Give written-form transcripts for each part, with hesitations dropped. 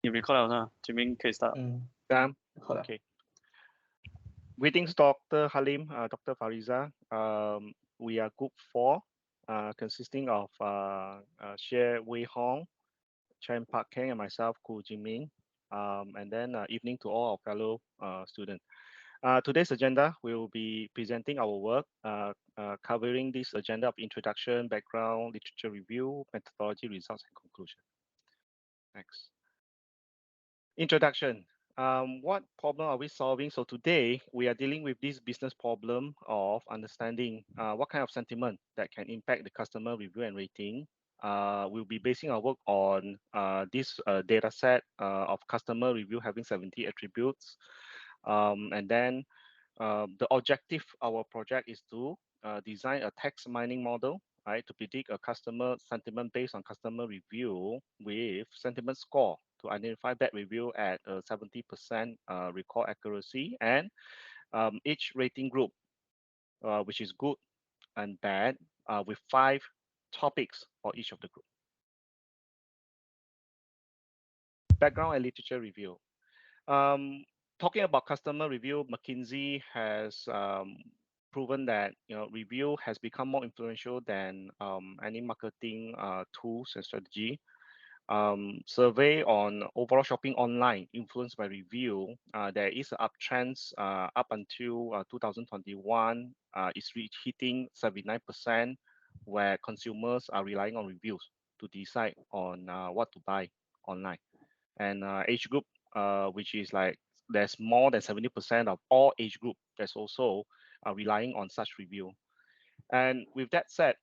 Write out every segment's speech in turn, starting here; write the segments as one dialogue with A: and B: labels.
A: 你 record 了呢 ，Jimmy 可以 start。
B: 好了。
C: Okay. Greetings, Dr. Halim, Dr. Fariza. We are group 4, consisting of Xie Wei Hong, Chen Park Keng, and myself, Ku Jiming. And then evening to all our fellow students. Today's agenda, we will be presenting our work, covering this agenda of introduction, background, literature review, methodology, results, and conclusion. Next. Introduction. What problem are we solving? So today we are dealing with this business problem of understanding what kind of sentiment that can impact the customer review and rating. We'll be basing our work on this data set of customer review having 70 attributes. And then the objective of our project is to design a text mining model, right, to predict a customer sentiment based on customer review with sentiment score to identify that review at 70% recall accuracy, and each rating group, which is good and bad, with 5 topics for each of the group. Background and literature review. Talking about customer review, McKinsey has proven that review has become more influential than any marketing tools and strategy. Survey on overall shopping online influenced by review. There is an uptrend up until 2021. It's hitting 79%, where consumers are relying on reviews to decide on what to buy online. And age group, which is like there's more than 70% of all age group that's also relying on such review. And with that said,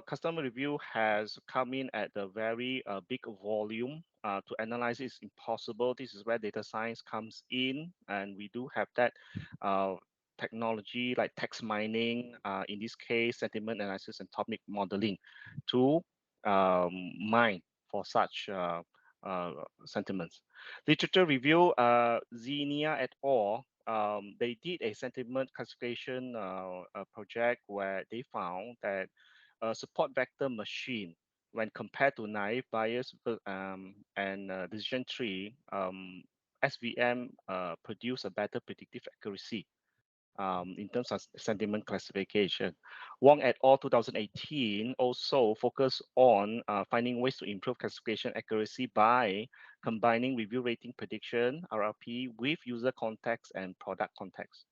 C: customer review has come in at a very big volume. To analyze it is impossible. This is where data science comes in, and we do have that technology like text mining, in this case, sentiment analysis and topic modeling to mine for such sentiments. Literature review, Xenia et al. They did a sentiment classification project where they found that a support vector machine, when compared to naive bias and decision tree, SVM produce a better predictive accuracy in terms of sentiment classification. Wong et al. 2018 also focused on finding ways to improve classification accuracy by combining review rating prediction, RRP, with user context and product context.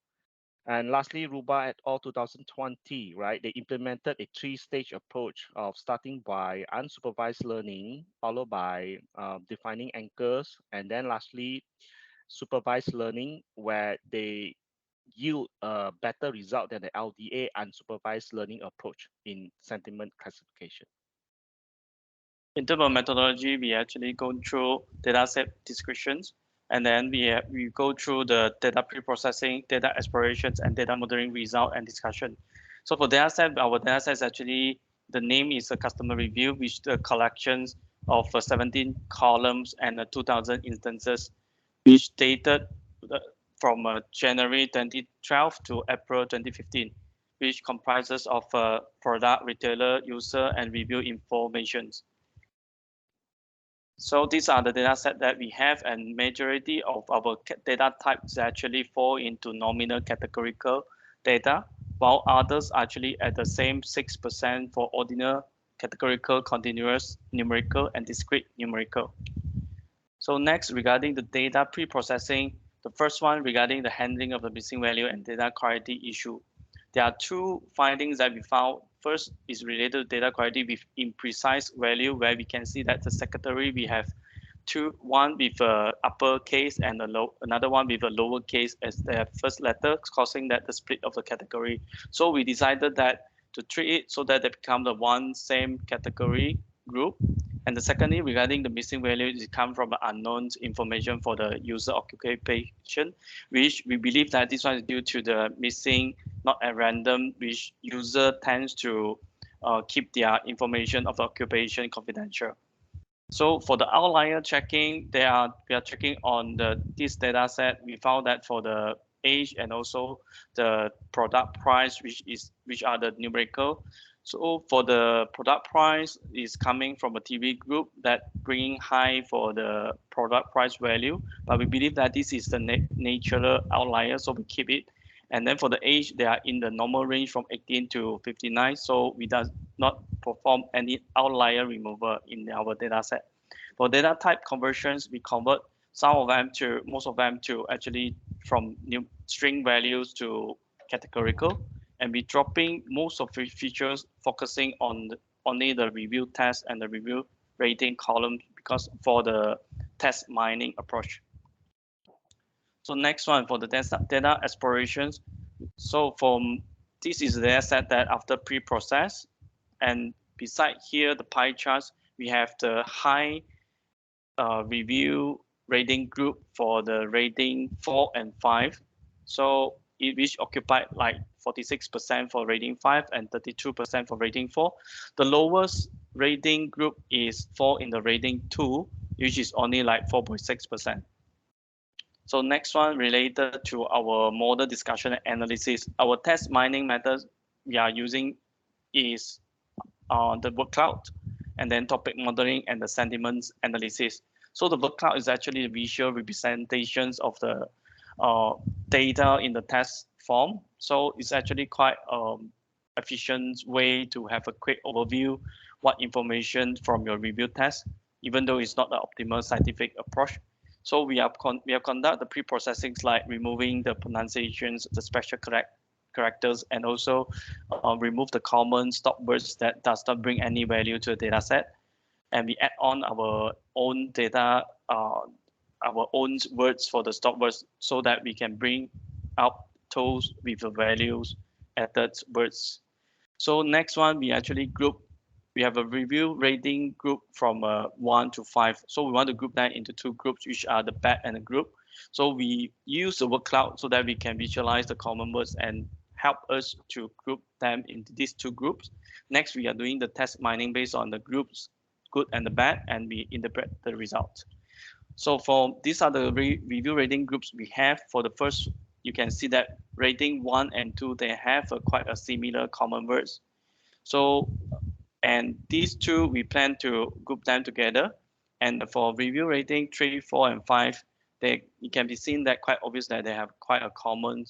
C: And lastly, Ruba et al. 2020, right? They implemented a 3-stage approach of starting by unsupervised learning, followed by defining anchors, and then lastly, supervised learning, where they yield a better result than the LDA unsupervised learning approach in sentiment classification.
A: In terms of methodology, we actually go through dataset descriptions, and then we go through the data pre-processing, data explorations, and data modeling result and discussion. So for dataset, our dataset is actually, the name is a customer review, which the collections of 17 columns and 2,000 instances, which dated from January 2012 to April 2015, which comprises of product, retailer, user, and review informations. So these are the data set that we have, and majority of our data types actually fall into nominal categorical data, while others actually at the same 6% for ordinal, categorical, continuous, numerical, and discrete numerical. So next, regarding the data pre-processing, the first one regarding the handling of the missing value and data quality issue. There are 2 findings that we found. First is related to data quality with imprecise value, where we can see that the secondary we have one with a uppercase and another one with a lowercase as the first letter, causing that the split of the category. So we decided that to treat it so that they become the one same category group. And the secondly, regarding the missing value, it comes from the unknown information for the user occupation, which we believe that this one is due to the missing, not at random, which user tends to keep their information of occupation confidential. So for the outlier checking, we are checking on this data set. We found that for the age and also the product price, which are the numerical, So for the product price is coming from a TV group that bringing high for the product price value, but we believe that this is the natural outlier, so we keep it. And then for the age, they are in the normal range from 18 to 59, so we does not perform any outlier removal in our data set. For data type conversions, we convert most of them to actually from new string values to categorical, and we dropping most of the features focusing on only the review test and the review rating column because for the test mining approach. So next one for the data explorations. So from this is the data set that after pre-process, and beside here the pie charts, we have the high review rating group for the rating 4 and 5. So it which occupied like 46% for rating 5 and 32% for rating 4. The lowest rating group is 4 in the rating 2, which is only like 4.6%. So next one related to our model discussion and analysis. Our test mining methods we are using is the word cloud, and then topic modeling and the sentiments analysis. So the word cloud is actually visual representations of the data in the test form. So it's actually quite efficient way to have a quick overview what information from your review test, even though it's not the optimal scientific approach. So we have conduct the pre-processings like removing the pronunciations, the special characters, and also remove the common stop words that does not bring any value to the data set. And we add on our own data, our own words for the stop words so that we can bring out those with the values added words. So next one, we actually group, we have a review rating group from 1 to 5. So we want to group that into two groups, which are the bad and the group. So we use the word cloud so that we can visualize the common words and help us to group them into these two groups. Next, we are doing the test mining based on the groups, good and the bad, and we interpret the result. So for these are the review rating groups we have. For the first, you can see that rating 1 and 2, they have quite a similar common words. So, and these two, we plan to group them together. And for review rating 3, 4, and 5, it can be seen that quite obvious that they have quite a common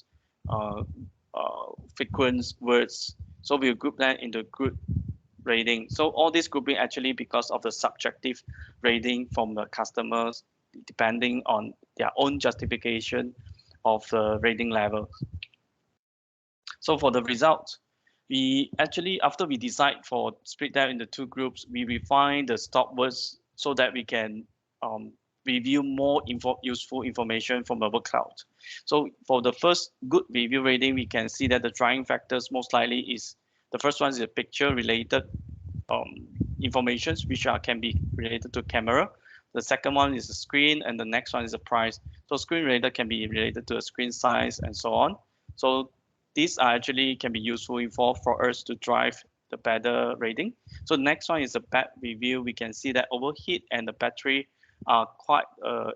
A: frequent words. So we'll group that into group rating. So all this grouping actually because of the subjective rating from the customers, depending on their own justification of the rating level. So for the results, we actually, after we decide for split that into two groups, we refine the stop words so that we can review more useful information from our cloud. So for the first good review rating, we can see that the driving factors most likely is, the first one is a picture related informations which can be related to camera. The second one is the screen, and the next one is the price. So screen related can be related to the screen size and so on. So these are actually can be useful info for us to drive the better rating. So next one is a bad review. We can see that overheat and the battery are quite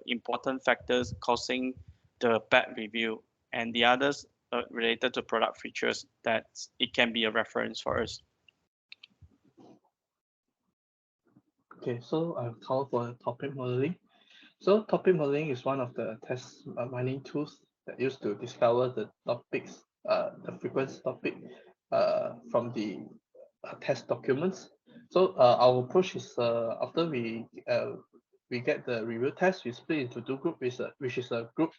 A: important factors causing the bad review, and the others related to product features that it can be a reference for us.
B: Okay, so I've called for topic modeling. So topic modeling is one of the test mining tools that used to discover the topics, the frequent topic from the test documents. So our approach is after we get the review test, we split into two groups, which is a group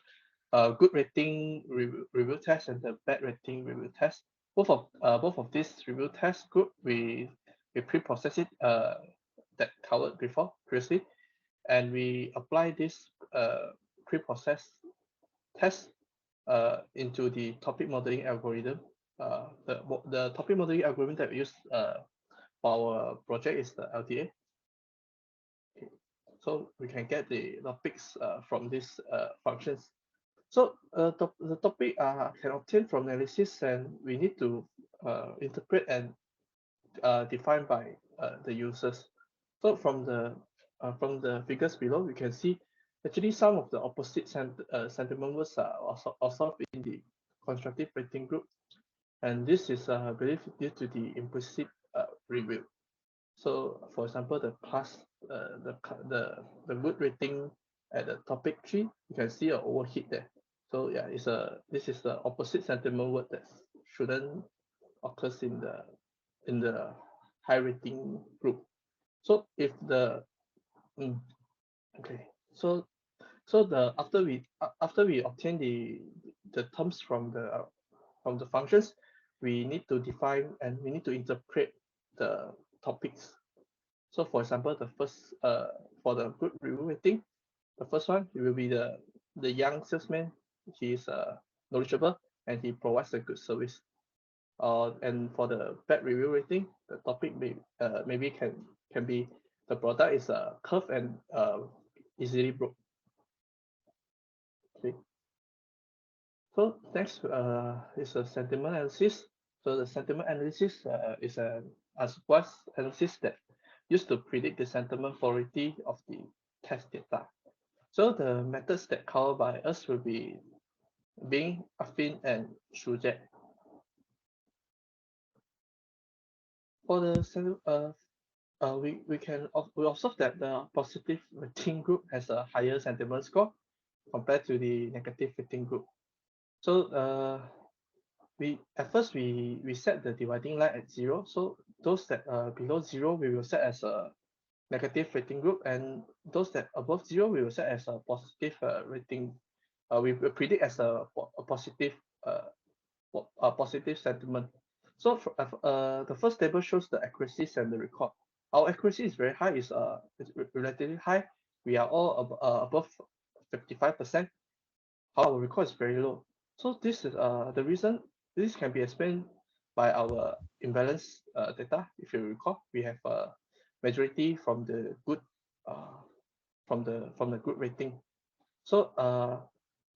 B: good rating review test and the bad rating review test. Both of these review test group we pre-process it that covered previously, and we apply this pre-processed test into the topic modeling algorithm. The topic modeling algorithm that we use for our project is the LDA. Okay. So we can get the topics from these functions. So the topic can obtain from analysis, and we need to interpret and define by the users. So from the figures below, we can see actually some of the opposite sentiment words are also in the constructive rating group, and this is believed due to the implicit review. So for example, the class, the good rating at the topic 3, you can see an overheat there. So yeah, this is the opposite sentiment word that shouldn't occurs in the high rating group. So if the okay, so the after we obtain the terms from the functions, we need to define and we need to interpret the topics. So for example, the first for the good review rating, the first one it will be the young salesman. He is knowledgeable and he provides a good service. And for the bad review rating, the topic maybe can be the product is curved and easily broke. Okay. So next is a sentiment analysis. So the sentiment analysis is an unsupervised analysis that used to predict the sentiment quality of the test data. So the methods that covered by us will be Bing, Affin, and Shujat. For the we observe that the positive rating group has a higher sentiment score compared to the negative rating group. So we set the dividing line at 0. So those that are below 0 we will set as a negative rating group, and those that above 0 we will set as a positive rating. We will predict as a positive positive sentiment. So the first table shows the accuracies and the record. Our accuracy is very high, it's relatively high. We are all above 55%. Our record is very low. So this is the reason. This can be explained by our imbalance data. If you recall, we have a majority from the good from the good rating. So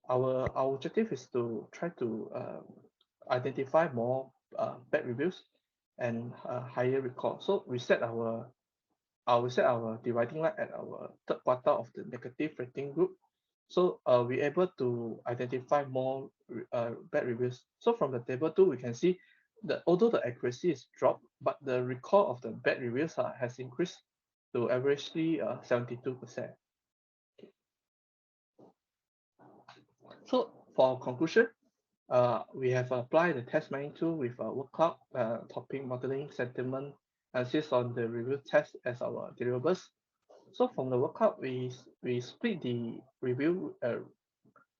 B: our objective is to try to identify more bad reviews and higher recall. So we set our dividing line at our third quarter of the negative rating group. So we're able to identify more bad reviews. So from the table 2, we can see that although the accuracy is dropped, but the recall of the bad reviews has increased to averagely 72%. So for conclusion, we have applied the test mining tool with a word cloud, topic modeling, sentiment analysis on the review test as our deliverables. So from the word cloud, we split the review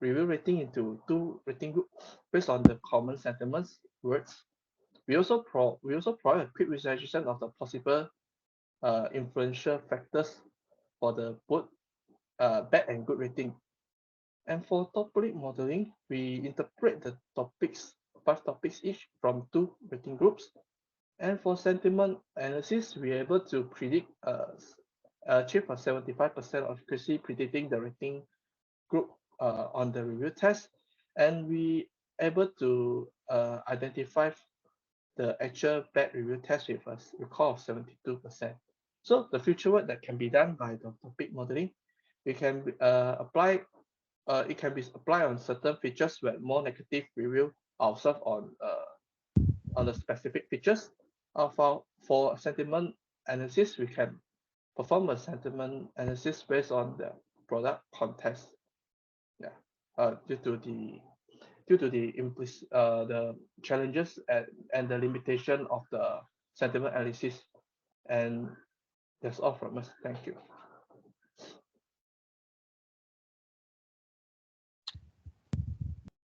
B: rating into 2 rating groups based on the common sentiments words. We also provide a quick visualization of the possible influential factors for the both bad and good rating. And for topic modeling, we interpret the topics, 5 topics each from 2 rating groups. And for sentiment analysis, we are able to predict achieve a 75% accuracy predicting the rating group on the review test. And we able to identify the actual bad review test with a recall of 72%. So the future work that can be done by the topic modeling, we can apply it can be applied on certain features where more negative review are observed on the specific features. For sentiment analysis, we can perform a sentiment analysis based on the product context. Yeah, due to the challenges and the limitation of the sentiment analysis. And that's all from us. Thank you.